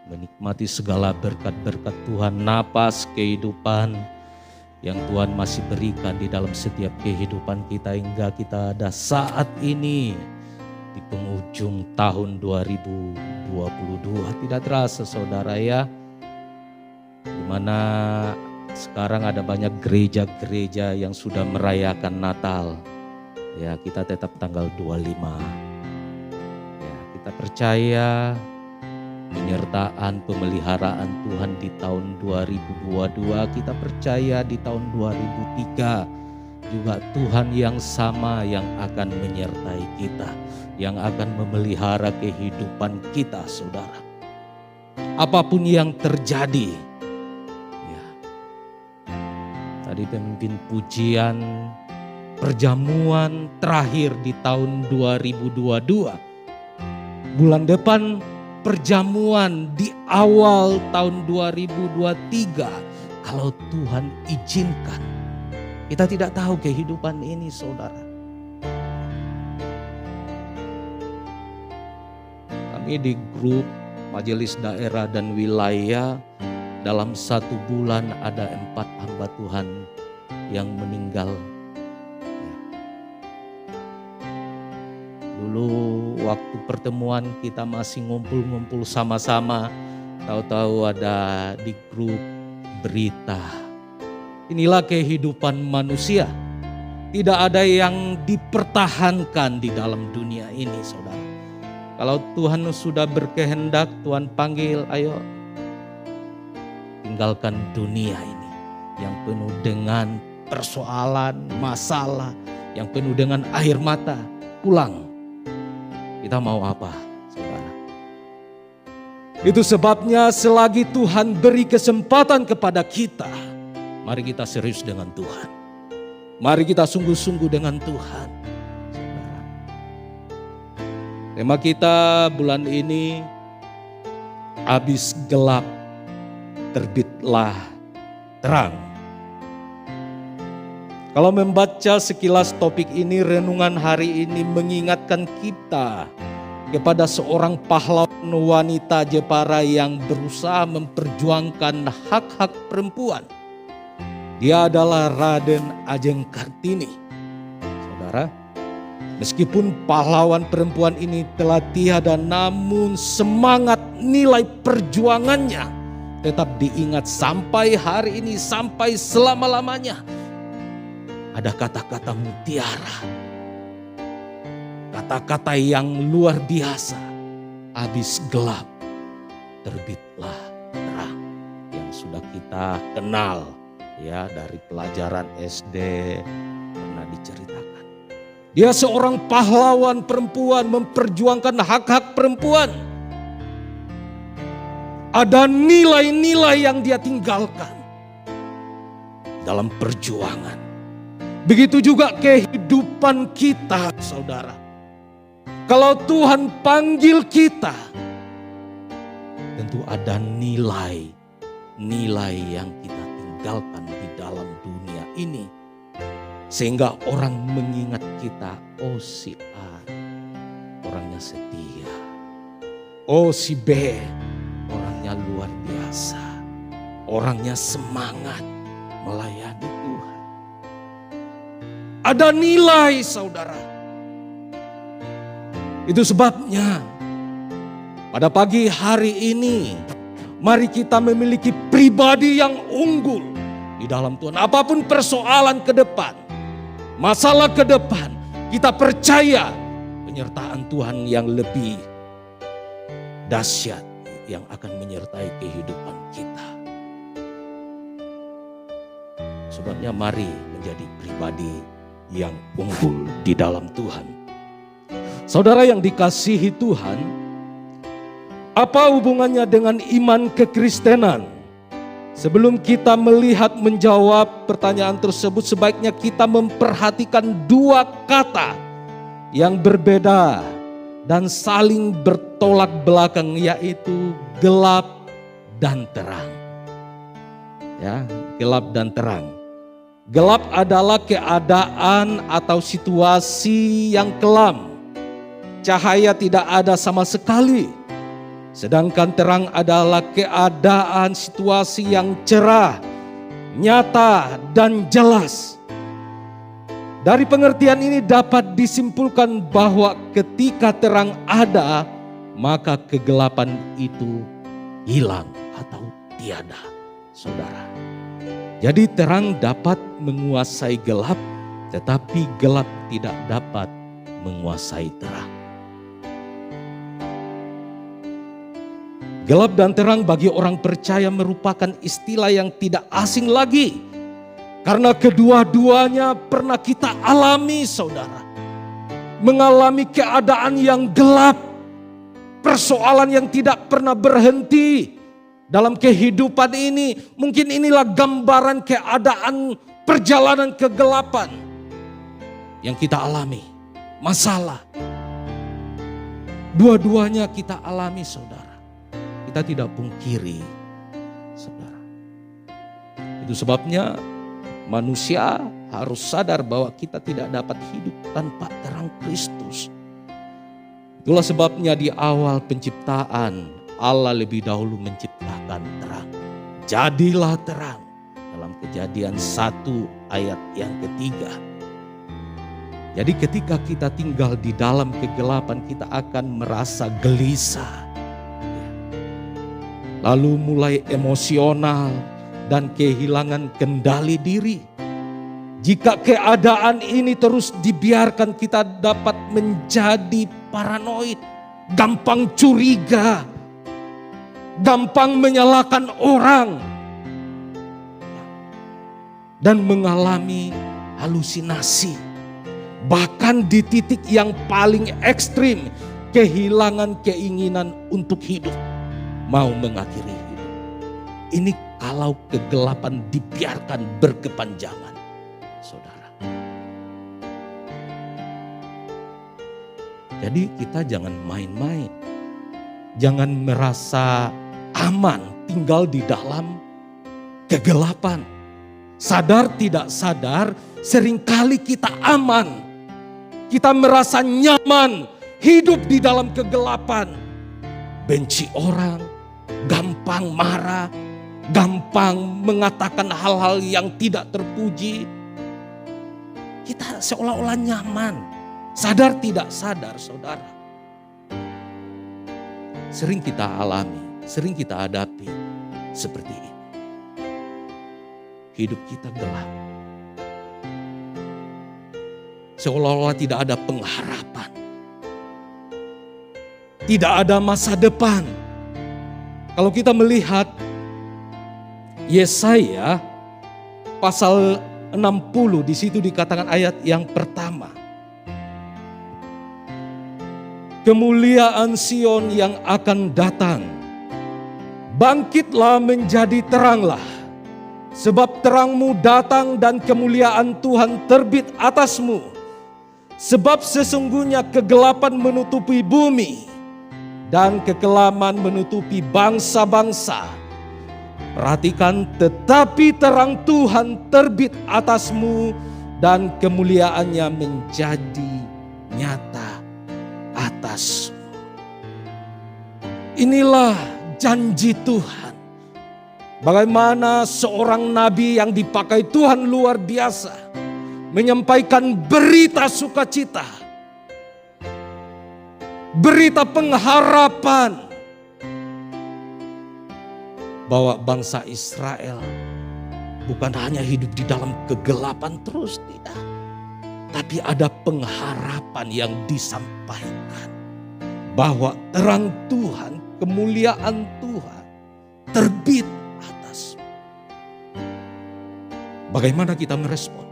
menikmati segala berkat-berkat Tuhan, napas kehidupan yang Tuhan masih berikan di dalam setiap kehidupan kita hingga kita ada saat ini di penghujung tahun 2022. Tidak terasa saudara ya, dimana sekarang ada banyak gereja-gereja yang sudah merayakan Natal. Ya, kita tetap tanggal 25. Ya, kita percaya penyertaan pemeliharaan Tuhan di tahun 2022. Kita percaya di tahun 2003 juga Tuhan yang sama yang akan menyertai kita, yang akan memelihara kehidupan kita, saudara. Apapun yang terjadi, ya. Tadi pemimpin pujian perjamuan terakhir di tahun 2022. Bulan depan perjamuan di awal tahun 2023. Kalau Tuhan izinkan. Kita tidak tahu kehidupan ini, saudara. Kami di grup majelis daerah dan wilayah dalam 1 bulan ada 4 hamba Tuhan yang meninggal. Dulu waktu pertemuan kita masih ngumpul-ngumpul sama-sama, tahu-tahu ada di grup berita. Inilah kehidupan manusia. Tidak ada yang dipertahankan di dalam dunia ini, saudara. Kalau Tuhan sudah berkehendak, Tuhan panggil, ayo tinggalkan dunia ini yang penuh dengan persoalan, masalah, yang penuh dengan air mata. Pulang. Kita mau apa, saudara? Itu sebabnya selagi Tuhan beri kesempatan kepada kita, mari kita serius dengan Tuhan. Mari kita sungguh-sungguh dengan Tuhan, saudara. Tema kita bulan ini, habis gelap, terbitlah terang. Kalau membaca sekilas topik ini, renungan hari ini mengingatkan kita kepada seorang pahlawan wanita Jepara yang berusaha memperjuangkan hak-hak perempuan. Dia adalah Raden Ajeng Kartini. Saudara, meskipun pahlawan perempuan ini telah tiada, namun semangat nilai perjuangannya tetap diingat sampai hari ini, sampai selama-lamanya. Ada kata-kata mutiara, kata-kata yang luar biasa. Habis gelap, terbitlah terang, yang sudah kita kenal ya dari pelajaran SD pernah diceritakan. Dia seorang pahlawan perempuan, memperjuangkan hak-hak perempuan. Ada nilai-nilai yang dia tinggalkan dalam perjuangan. Begitu juga kehidupan kita, saudara. Kalau Tuhan panggil kita, tentu ada nilai yang kita tinggalkan di dalam dunia ini. Sehingga orang mengingat kita, oh si A, orangnya setia. Oh si B, orangnya luar biasa. Orangnya semangat melayani Tuhan. Ada nilai, saudara. Itu sebabnya pada pagi hari ini mari kita memiliki pribadi yang unggul di dalam Tuhan. Apapun persoalan ke depan, masalah ke depan, kita percaya penyertaan Tuhan yang lebih dahsyat yang akan menyertai kehidupan kita. Sebabnya mari menjadi pribadi yang unggul di dalam Tuhan. Saudara yang dikasihi Tuhan, apa hubungannya dengan iman kekristenan? Sebelum kita melihat menjawab pertanyaan tersebut, sebaiknya kita memperhatikan 2 kata yang berbeda dan saling bertolak belakang, yaitu gelap dan terang. Ya, gelap dan terang. Gelap adalah keadaan atau situasi yang kelam. Cahaya tidak ada sama sekali. Sedangkan terang adalah keadaan situasi yang cerah, nyata dan jelas. Dari pengertian ini dapat disimpulkan bahwa ketika terang ada, maka kegelapan itu hilang atau tiada, saudara. Jadi terang dapat menguasai gelap, tetapi gelap tidak dapat menguasai terang. Gelap dan terang bagi orang percaya merupakan istilah yang tidak asing lagi. Karena kedua-duanya pernah kita alami, saudara. Mengalami keadaan yang gelap. Persoalan yang tidak pernah berhenti dalam kehidupan ini. Mungkin inilah gambaran keadaan perjalanan kegelapan yang kita alami. Masalah. Dua-duanya kita alami, saudara. Kita tidak pungkiri, saudara. Itu sebabnya manusia harus sadar bahwa kita tidak dapat hidup tanpa terang Kristus. Itulah sebabnya di awal penciptaan Allah lebih dahulu menciptakan terang. Jadilah terang dalam Kejadian 1 ayat yang ketiga. Jadi ketika kita tinggal di dalam kegelapan, kita akan merasa gelisah. Lalu mulai emosional dan kehilangan kendali diri. Jika keadaan ini terus dibiarkan, kita dapat menjadi paranoid, gampang curiga, gampang menyalahkan orang, dan mengalami halusinasi. Bahkan di titik yang paling ekstrim, kehilangan keinginan untuk hidup. Mau mengakhiri hidup. Ini kalau kegelapan dibiarkan berkepanjangan, saudara. Jadi kita jangan main-main. Jangan merasa aman tinggal di dalam kegelapan. Sadar tidak sadar, seringkali kita aman. Kita merasa nyaman hidup di dalam kegelapan. Benci orang, gampang marah, gampang mengatakan hal-hal yang tidak terpuji. Kita seolah-olah nyaman, sadar tidak sadar, saudara. Sering kita alami, sering kita hadapi seperti ini. Hidup kita gelap. Seolah-olah tidak ada pengharapan. Tidak ada masa depan. Kalau kita melihat Yesaya pasal 60, di situ dikatakan ayat yang pertama. Kemuliaan Sion yang akan datang. Bangkitlah menjadi teranglah. Sebab terangmu datang dan kemuliaan Tuhan terbit atasmu. Sebab sesungguhnya kegelapan menutupi bumi dan kekelaman menutupi bangsa-bangsa. Perhatikan, tetapi terang Tuhan terbit atasmu dan kemuliaannya menjadi nyata atasmu. Inilah janji Tuhan. Bagaimana seorang nabi yang dipakai Tuhan luar biasa menyampaikan berita sukacita, berita pengharapan bahwa bangsa Israel bukan hanya hidup di dalam kegelapan terus, tidak. Tapi ada pengharapan yang disampaikan bahwa terang Tuhan, kemuliaan Tuhan terbit atas. Bagaimana kita merespon?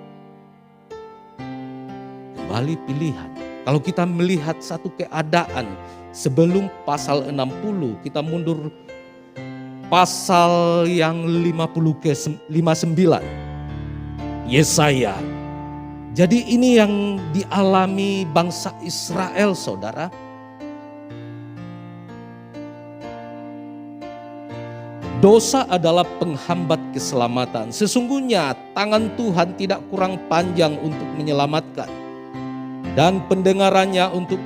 Kembali pilihan. Kalau kita melihat satu keadaan sebelum pasal 60, kita mundur pasal yang 59. Yesaya. Jadi ini yang dialami bangsa Israel, saudara. Dosa adalah penghambat keselamatan. Sesungguhnya tangan Tuhan tidak kurang panjang untuk menyelamatkan. Dan pendengarannya untuk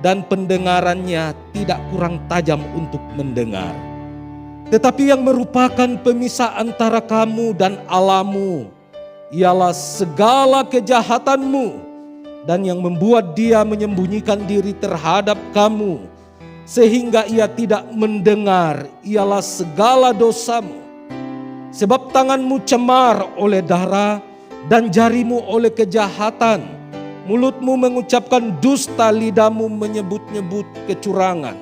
dan pendengarannya tidak kurang tajam untuk mendengar. Tetapi yang merupakan pemisah antara kamu dan Allahmu ialah segala kejahatanmu, dan yang membuat dia menyembunyikan diri terhadap kamu sehingga ia tidak mendengar ialah segala dosamu. Sebab tanganmu cemar oleh darah dan jarimu oleh kejahatan. Mulutmu mengucapkan dusta, lidahmu menyebut-nyebut kecurangan.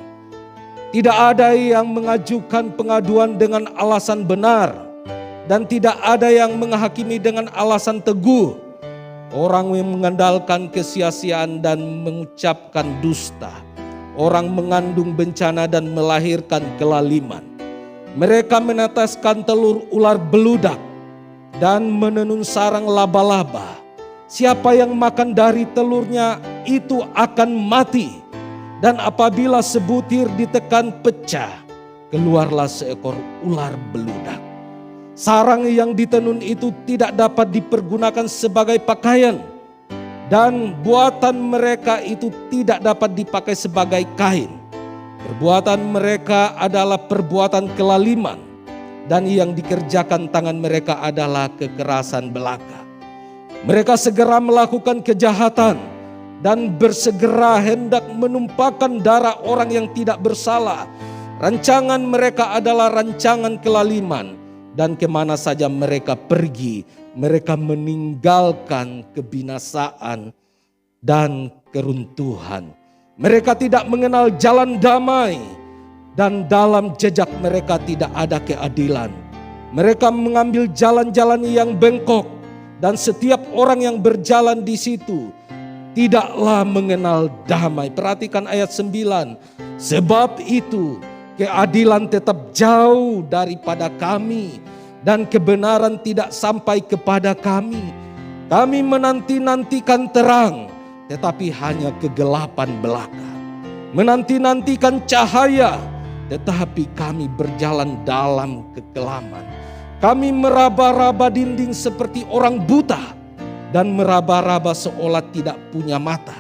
Tidak ada yang mengajukan pengaduan dengan alasan benar, dan tidak ada yang menghakimi dengan alasan teguh. Orang yang mengandalkan kesia-siaan dan mengucapkan dusta, orang mengandung bencana dan melahirkan kelaliman. Mereka meneteskan telur ular beludak dan menenun sarang laba-laba. Siapa yang makan dari telurnya itu akan mati. Dan apabila sebutir ditekan pecah, keluarlah seekor ular beludak. Sarang yang ditenun itu tidak dapat dipergunakan sebagai pakaian, dan buatan mereka itu tidak dapat dipakai sebagai kain. Perbuatan mereka adalah perbuatan kelaliman, dan yang dikerjakan tangan mereka adalah kekerasan belaka. Mereka segera melakukan kejahatan dan bersegera hendak menumpahkan darah orang yang tidak bersalah. Rancangan mereka adalah rancangan kelaliman, dan kemana saja mereka pergi, mereka meninggalkan kebinasaan dan keruntuhan. Mereka tidak mengenal jalan damai, dan dalam jejak mereka tidak ada keadilan. Mereka mengambil jalan-jalan yang bengkok, dan setiap orang yang berjalan di situ tidaklah mengenal damai. Perhatikan ayat 9. Sebab itu keadilan tetap jauh daripada kami, dan kebenaran tidak sampai kepada kami. Kami menanti-nantikan terang, tetapi hanya kegelapan belaka. Menanti-nantikan cahaya, tetapi kami berjalan dalam kekelaman. Kami meraba-raba dinding seperti orang buta, dan meraba-raba seolah tidak punya mata.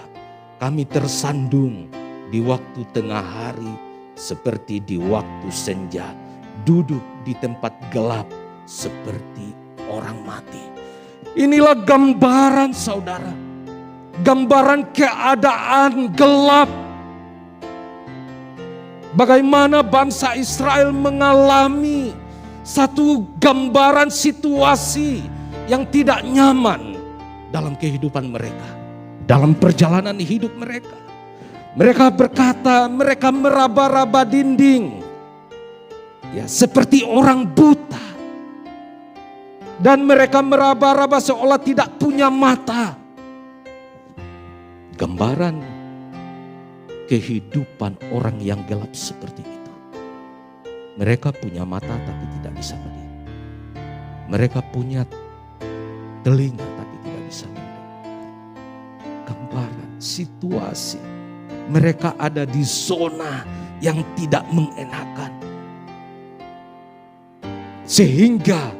Kami tersandung di waktu tengah hari seperti di waktu senja, duduk di tempat gelap seperti orang mati. Inilah gambaran saudara, gambaran keadaan gelap. Bagaimana bangsa Israel mengalami satu gambaran situasi yang tidak nyaman dalam kehidupan mereka, dalam perjalanan hidup mereka. Mereka berkata, mereka meraba-raba dinding, ya, seperti orang buta. Dan mereka meraba-raba seolah tidak punya mata. Gambaran kehidupan orang yang gelap seperti itu. Mereka punya mata tapi tidak bisa melihat. Mereka punya telinga tapi tidak bisa melihat. Gambaran situasi. Mereka ada di zona yang tidak mengenakan. Sehingga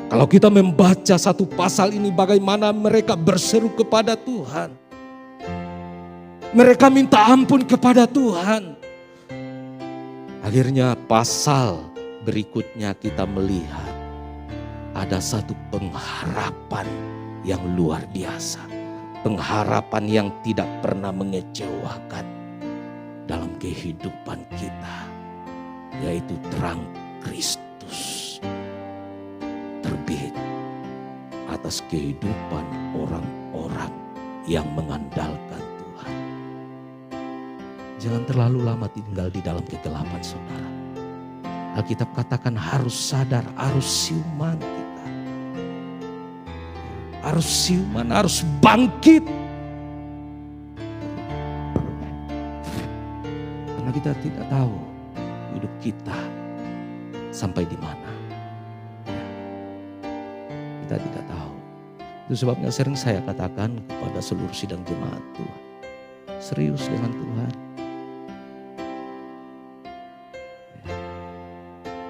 kalau kita membaca satu pasal ini, bagaimana mereka berseru kepada Tuhan. Mereka minta ampun kepada Tuhan. Akhirnya pasal berikutnya kita melihat ada satu pengharapan yang luar biasa. Pengharapan yang tidak pernah mengecewakan dalam kehidupan kita, yaitu terang Kristus terbit atas kehidupan orang-orang yang mengandalkan Tuhan. Jangan terlalu lama tinggal di dalam kegelapan saudara. Alkitab katakan harus sadar, harus siuman kita. Harus siuman, harus bangkit. Karena kita tidak tahu hidup kita sampai di mana. Kita tidak tahu. Itu sebabnya sering saya katakan kepada seluruh sidang jemaat Tuhan, serius dengan Tuhan.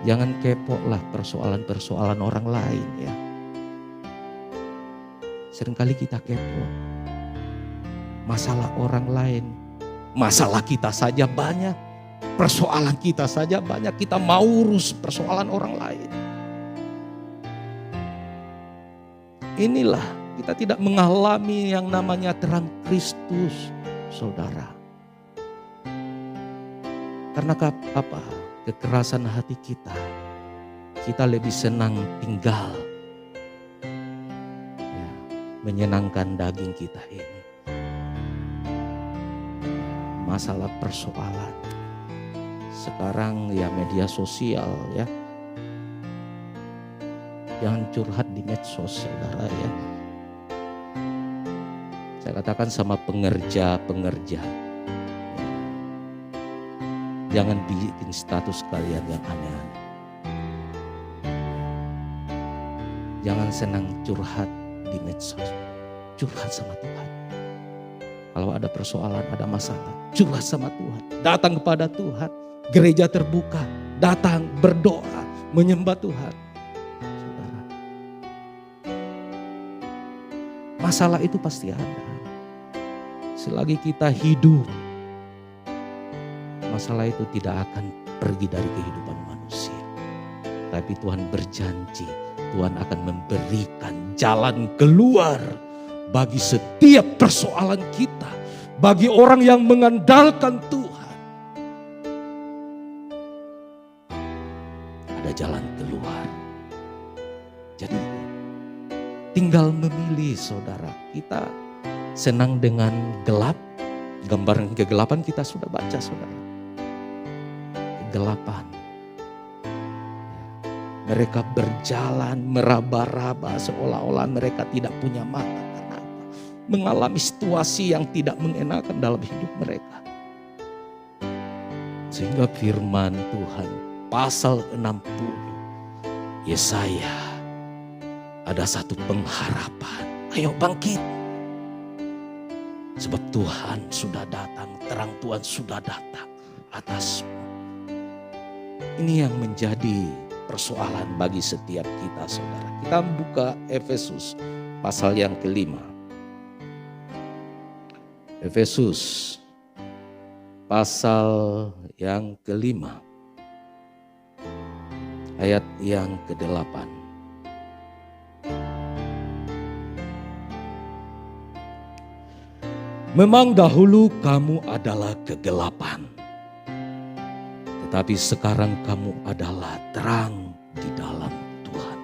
Jangan kepo lah persoalan-persoalan orang lain ya. Seringkali kita kepo masalah orang lain, Masalah kita saja banyak, persoalan kita saja banyak, kita mau urus persoalan orang lain. Inilah kita tidak mengalami yang namanya terang Kristus, saudara. Karena apa? Kekerasan hati kita. Kita lebih senang tinggal ya, menyenangkan daging kita ini. Masalah persoalan. Sekarang ya media sosial ya. Jangan curhat di medsos, saudara ya. Saya katakan sama pengerja. Jangan bikin status kalian yang aneh-aneh. Jangan senang curhat di medsos. Curhat sama Tuhan. Kalau ada persoalan, ada masalah, curhat sama Tuhan. Datang kepada Tuhan. Gereja terbuka. Datang berdoa, menyembah Tuhan. Saudara. Masalah itu pasti ada. Selagi kita hidup, masalah itu tidak akan pergi dari kehidupan manusia. Tapi Tuhan berjanji, Tuhan akan memberikan jalan keluar bagi setiap persoalan kita. Bagi orang yang mengandalkan Tuhan. Ada jalan keluar. Jadi tinggal memilih, saudara. Kita senang dengan gelap. Gambaran kegelapan kita sudah baca, saudara. Kegelapan. Mereka berjalan meraba-raba seolah-olah mereka tidak punya mata. Karena apa? Mengalami situasi yang tidak mengenakan dalam hidup mereka. Sehingga firman Tuhan pasal 60 Yesaya, ada satu pengharapan. Ayo bangkit. Sebab Tuhan sudah datang, terang Tuhan sudah datang atasmu. Ini yang menjadi persoalan bagi setiap kita, saudara. Kita buka Efesus pasal yang kelima. Efesus pasal yang kelima. Ayat yang ke-8. Memang dahulu kamu adalah kegelapan, tetapi sekarang kamu adalah terang di dalam Tuhan.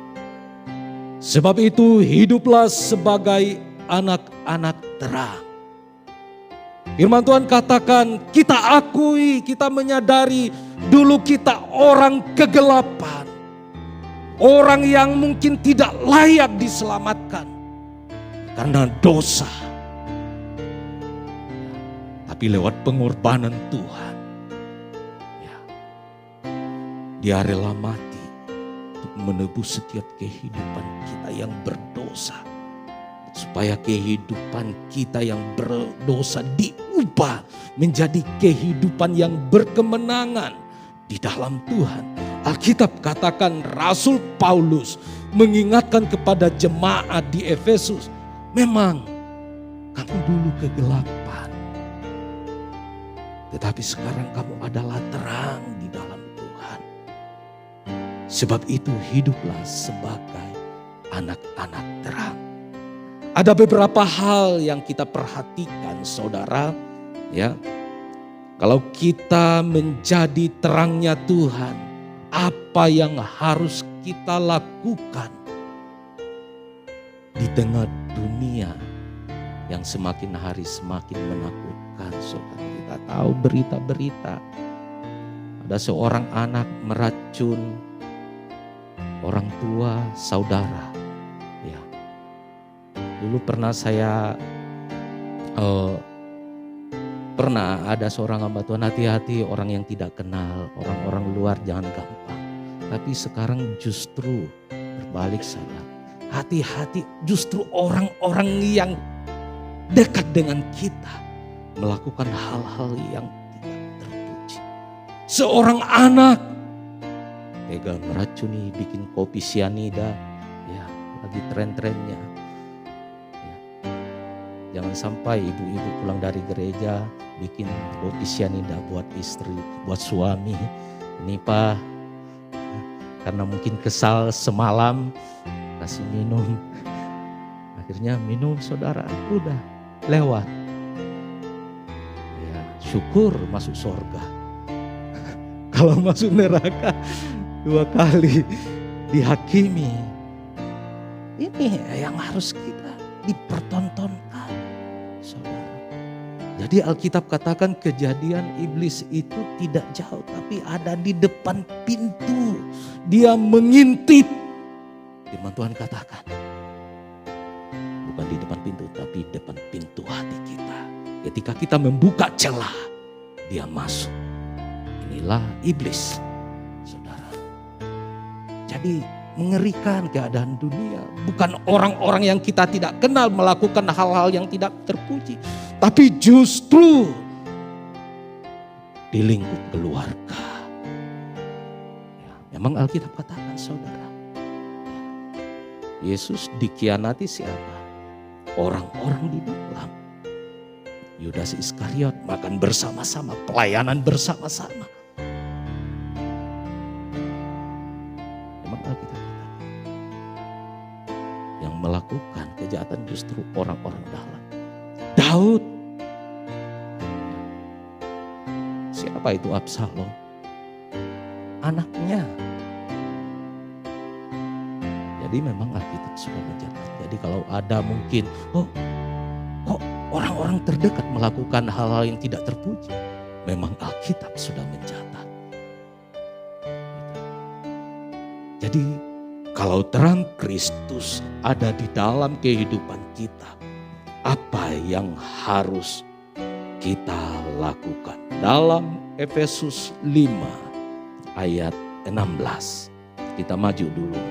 Sebab itu hiduplah sebagai anak-anak terang. Firman Tuhan katakan, kita akui, kita menyadari dulu kita orang kegelapan. Orang yang mungkin tidak layak diselamatkan karena dosa. Tapi lewat pengorbanan Tuhan, ya, Dia rela mati untuk menebus setiap kehidupan kita yang berdosa. Supaya kehidupan kita yang berdosa diubah menjadi kehidupan yang berkemenangan di dalam Tuhan. Alkitab katakan Rasul Paulus mengingatkan kepada jemaat di Efesus. Memang kamu dulu kegelapan. Tetapi sekarang kamu adalah terang di dalam Tuhan. Sebab itu hiduplah sebagai anak-anak terang. Ada beberapa hal yang kita perhatikan, saudara. Ya, kalau kita menjadi terangnya Tuhan, apa yang harus kita lakukan di tengah dunia yang semakin hari semakin menakutkan, saudara. Kita tahu berita-berita, ada seorang anak meracun orang tua saudara. Ya, dulu pernah saya pernah ada seorang hamba Tuhan, hati-hati orang yang tidak kenal, orang-orang luar jangan gampang. Tapi sekarang justru berbalik sana. Hati-hati justru orang-orang yang dekat dengan kita melakukan hal-hal yang tidak terpuji. Seorang anak tega meracuni, bikin kopi sianida, ya lagi tren-trennya. Ya. Jangan sampai ibu-ibu pulang dari gereja bikin kopi sianida buat istri, buat suami. Ini Pak, karena mungkin kesal semalam kasih minum. Akhirnya minum saudara, udah lewat. Ya, syukur masuk surga. Kalau masuk neraka 2 kali dihakimi. Ini yang harus kita dipertontonkan, saudara. Jadi Alkitab katakan kejadian iblis itu tidak jauh, tapi ada di depan pintu. Dia mengintip. Firman Tuhan katakan, bukan di depan pintu, tapi depan pintu hati kita. Ketika kita membuka celah, dia masuk. Inilah iblis, saudara. Jadi mengerikan keadaan dunia. Bukan orang-orang yang kita tidak kenal melakukan hal-hal yang tidak terpuji. Tapi justru di lingkup keluarga. Ya, memang Alkitab katakan saudara. Yesus dikhianati siapa? Orang-orang di dalam. Yudas Iskariot makan bersama-sama, pelayanan bersama-sama. Memang Alkitab katakan. Yang melakukan kejahatan justru orang-orang dalam. Daud. Siapa itu Absalom? Anaknya. Jadi memang Alkitab sudah mencatat. Jadi kalau ada mungkin, kok orang-orang terdekat melakukan hal-hal yang tidak terpuji. Memang Alkitab sudah mencatat. Jadi kalau terang Kristus ada di dalam kehidupan kita, apa yang harus kita lakukan? Dalam Efesus 5 ayat 16. Kita maju dulu.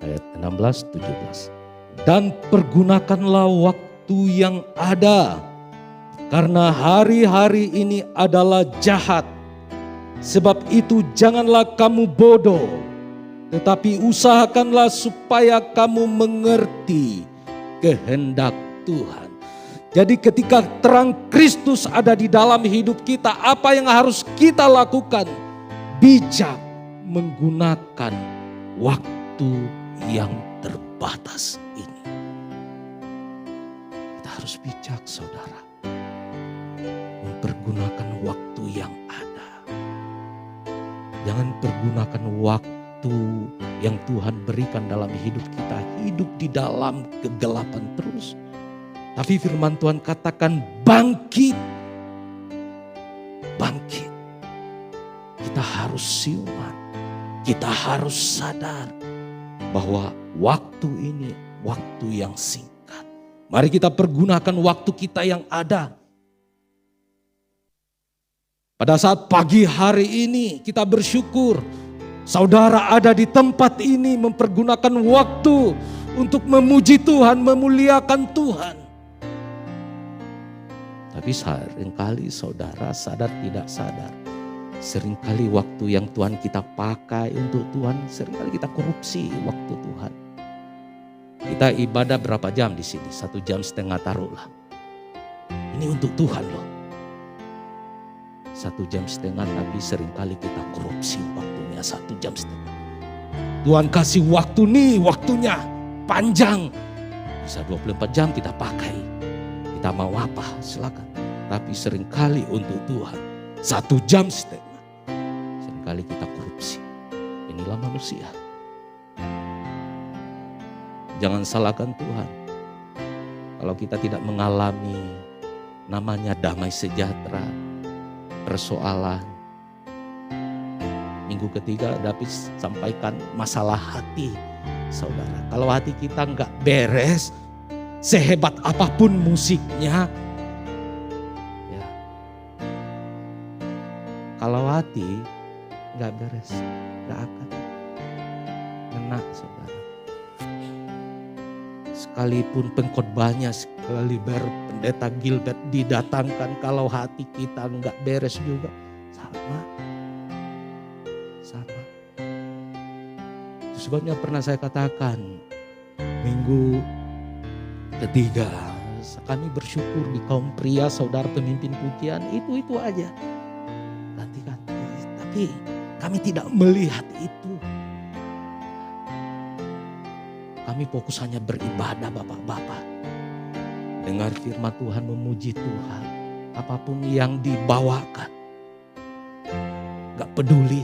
Ayat 16-17. Dan pergunakanlah waktu yang ada, karena hari-hari ini adalah jahat. Sebab itu janganlah kamu bodoh, tetapi usahakanlah supaya kamu mengerti kehendak Tuhan. Jadi ketika terang Kristus ada di dalam hidup kita, apa yang harus kita lakukan? Bijak menggunakan waktu yang terbatas ini. Kita harus bijak saudara. Mempergunakan waktu yang ada. Jangan pergunakan waktu yang Tuhan berikan dalam hidup kita. Hidup di dalam kegelapan terus. Tapi firman Tuhan katakan bangkit. Bangkit. Kita harus siuman. Kita harus sadar bahwa waktu ini waktu yang singkat. Mari kita pergunakan waktu kita yang ada. Pada saat pagi hari ini kita bersyukur saudara ada di tempat ini mempergunakan waktu untuk memuji Tuhan, memuliakan Tuhan. Tapi seringkali saudara sadar tidak sadar. Seringkali waktu yang Tuhan kita pakai untuk Tuhan, seringkali kita korupsi waktu Tuhan. Kita ibadah berapa jam di sini? 1,5 jam taruhlah. Ini untuk Tuhan loh. 1,5 jam tapi seringkali kita korupsi waktunya 1,5 jam. Tuhan kasih waktu nih, waktunya panjang. Bisa 24 jam kita pakai. Kita mau apa silakan. Tapi seringkali untuk Tuhan 1,5 jam. Seringkali kita korupsi. Inilah manusia. Jangan salahkan Tuhan. Kalau kita tidak mengalami namanya damai sejahtera, persoalan. Minggu ketiga David sampaikan masalah hati saudara. Kalau hati kita enggak beres, sehebat apapun musiknya, ya. Kalau hati enggak beres, enggak akan ngena saudara. Sekalipun pengkhotbahnya, sekaliber pendeta Gilbert didatangkan, kalau hati kita enggak beres juga sama. Sebabnya pernah saya katakan, minggu ketiga kami bersyukur di kaum pria, saudara pemimpin pujian, itu aja. Ganti-ganti. Tapi kami tidak melihat itu. Kami fokus hanya beribadah Bapak-Bapak. Dengar firman Tuhan, memuji Tuhan. Apapun yang dibawakan. Gak peduli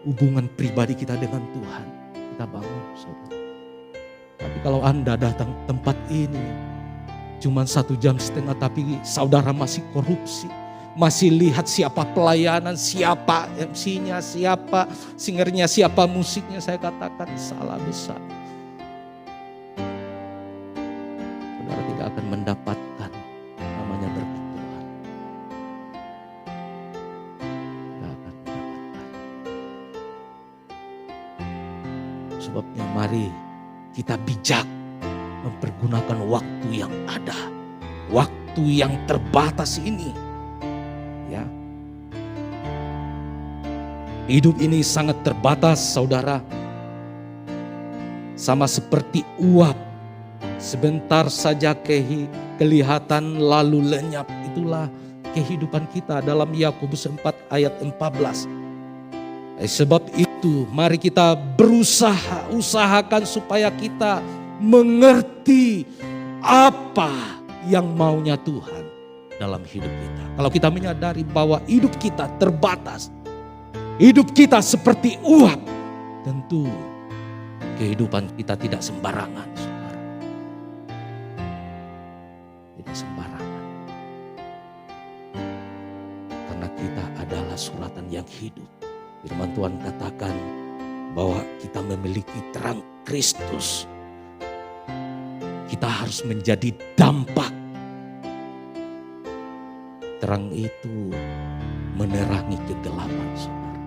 hubungan pribadi kita dengan Tuhan. Kita bangun, saudara. Tapi kalau Anda datang tempat ini cuma 1,5 jam, tapi saudara masih korupsi. Masih lihat siapa pelayanan, siapa MC-nya, siapa singernya, siapa musiknya. Saya katakan salah besar. Saudara tidak akan mendapatkan namanya berkat Tuhan. Tidak akan mendapatkan. Sebabnya mari kita bijak mempergunakan waktu yang ada. Waktu yang terbatas ini. Ya. Hidup ini sangat terbatas, saudara. Sama seperti uap. Sebentar saja kelihatan lalu lenyap. Itulah kehidupan kita dalam Yakobus 4 ayat 14. Sebab itu mari kita usahakan supaya kita mengerti apa yang maunya Tuhan dalam hidup kita. Kalau kita menyadari bahwa hidup kita terbatas, hidup kita seperti uap, tentu kehidupan kita tidak sembarangan, saudara. Tidak sembarangan. Karena kita adalah suratan yang hidup. Firman Tuhan katakan bahwa kita memiliki terang Kristus. Kita harus menjadi dampak. Terang itu menerangi kegelapan, saudara.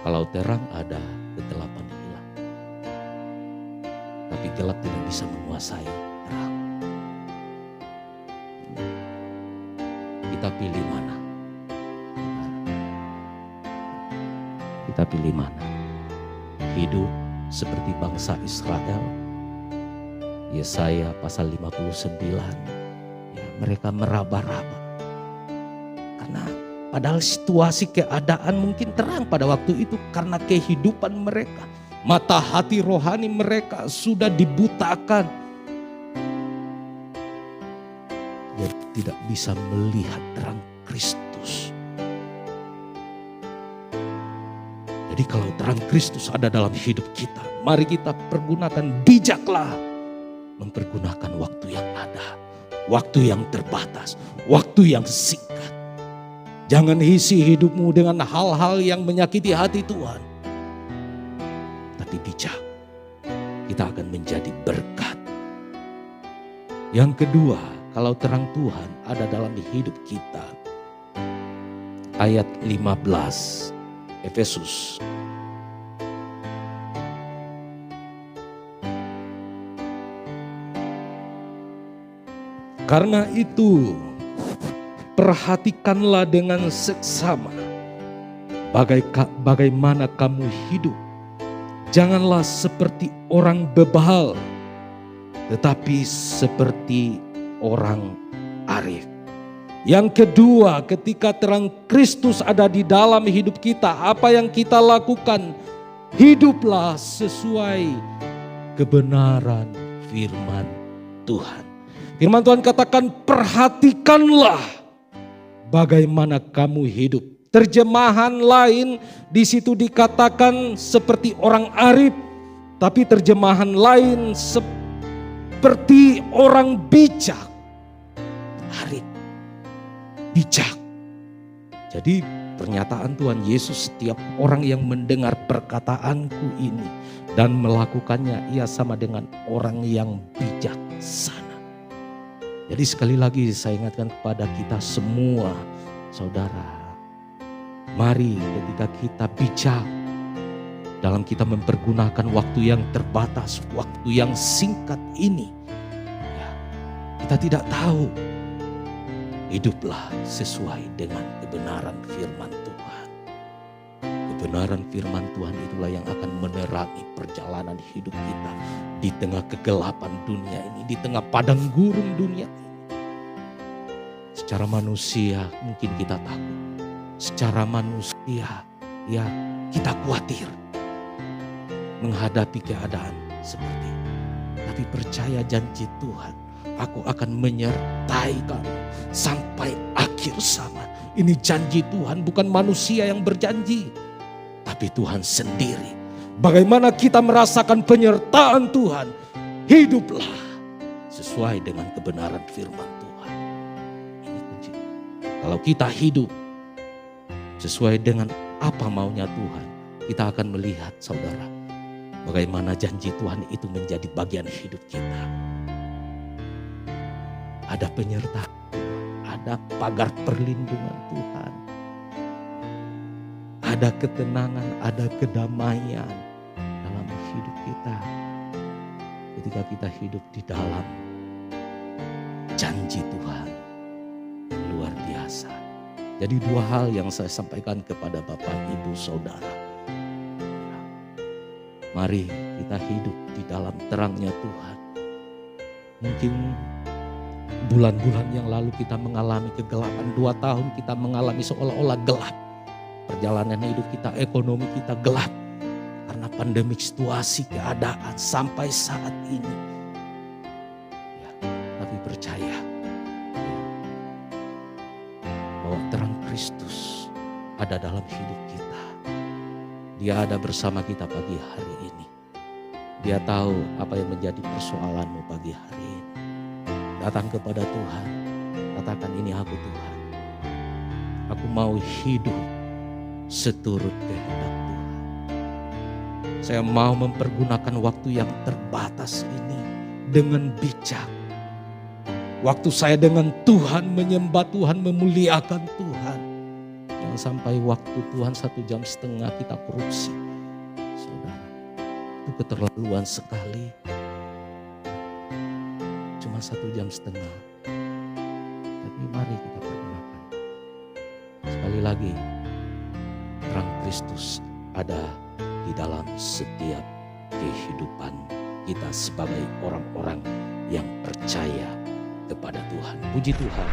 Kalau terang ada, kegelapan hilang. Tapi gelap tidak bisa menguasai terang. Kita pilih mana? Kita pilih mana? Hidup seperti bangsa Israel. Yesaya pasal 59. Ya, mereka meraba-raba. Karena padahal situasi keadaan mungkin terang pada waktu itu. Karena kehidupan mereka. Mata hati rohani mereka sudah dibutakan. Dia tidak bisa melihat terang Kristus. Jadi kalau terang Kristus ada dalam hidup kita, mari kita pergunakan, bijaklah mempergunakan waktu yang ada. Waktu yang terbatas, waktu yang singkat. Jangan isi hidupmu dengan hal-hal yang menyakiti hati Tuhan. Tapi bijak, kita akan menjadi berkat. Yang kedua, kalau terang Tuhan ada dalam hidup kita. Ayat 15 Efesus. Karena itu perhatikanlah dengan seksama bagaimana kamu hidup. Janganlah seperti orang bebal, tetapi seperti orang arif. Yang kedua, ketika terang Kristus ada di dalam hidup kita, apa yang kita lakukan? Hiduplah sesuai kebenaran firman Tuhan. Firman Tuhan katakan, perhatikanlah bagaimana kamu hidup. Terjemahan lain di situ dikatakan seperti orang arif, tapi terjemahan lain seperti orang bijak. Arif, bijak. Jadi pernyataan Tuhan Yesus, setiap orang yang mendengar perkataanku ini dan melakukannya, ia sama dengan orang yang bijaksana. Jadi sekali lagi saya ingatkan kepada kita semua, saudara, mari ketika kita bijak dalam kita mempergunakan waktu yang terbatas, waktu yang singkat ini, ya, kita tidak tahu. Hiduplah sesuai dengan kebenaran firman Tuhan. Kebenaran firman Tuhan itulah yang akan menerangi perjalanan hidup kita di tengah kegelapan dunia ini, di tengah padang gurun dunia ini. Secara manusia mungkin kita takut. Secara manusia ya kita khawatir menghadapi keadaan seperti ini. Tapi percaya janji Tuhan, aku akan menyertai kamu sampai akhir zaman. Ini janji Tuhan, bukan manusia yang berjanji, tapi Tuhan sendiri. Bagaimana kita merasakan penyertaan Tuhan? Hiduplah sesuai dengan kebenaran firman Tuhan. Ini kunci. Kalau kita hidup sesuai dengan apa maunya Tuhan, kita akan melihat, saudara, bagaimana janji Tuhan itu menjadi bagian hidup kita. Ada penyertaan, ada pagar perlindungan Tuhan. Ada ketenangan, ada kedamaian dalam hidup kita. Ketika kita hidup di dalam janji Tuhan yang luar biasa. Jadi dua hal yang saya sampaikan kepada Bapak, Ibu, Saudara. Mari kita hidup di dalam terangnya Tuhan. Mungkin bulan-bulan yang lalu kita mengalami kegelapan. 2 tahun kita mengalami seolah-olah gelap. Perjalanan hidup kita, ekonomi kita gelap. Karena pandemik, situasi, keadaan sampai saat ini. Ya, tapi percaya bahwa terang Kristus ada dalam hidup kita. Dia ada bersama kita pagi hari ini. Dia tahu apa yang menjadi persoalanmu pagi hari ini. Datang kepada Tuhan. Katakan, ini aku Tuhan. Aku mau hidup seturut kehendak Tuhan. Saya mau mempergunakan waktu yang terbatas ini dengan bijak. Waktu saya dengan Tuhan, menyembah Tuhan, memuliakan Tuhan. Jangan sampai waktu Tuhan 1,5 jam kita korupsi. Saudara, itu keterlaluan sekali. Cuma 1,5 jam. Tapi mari kita pergunakan. Sekali lagi, terang Kristus ada di dalam setiap kehidupan kita sebagai orang-orang yang percaya kepada Tuhan. Puji Tuhan.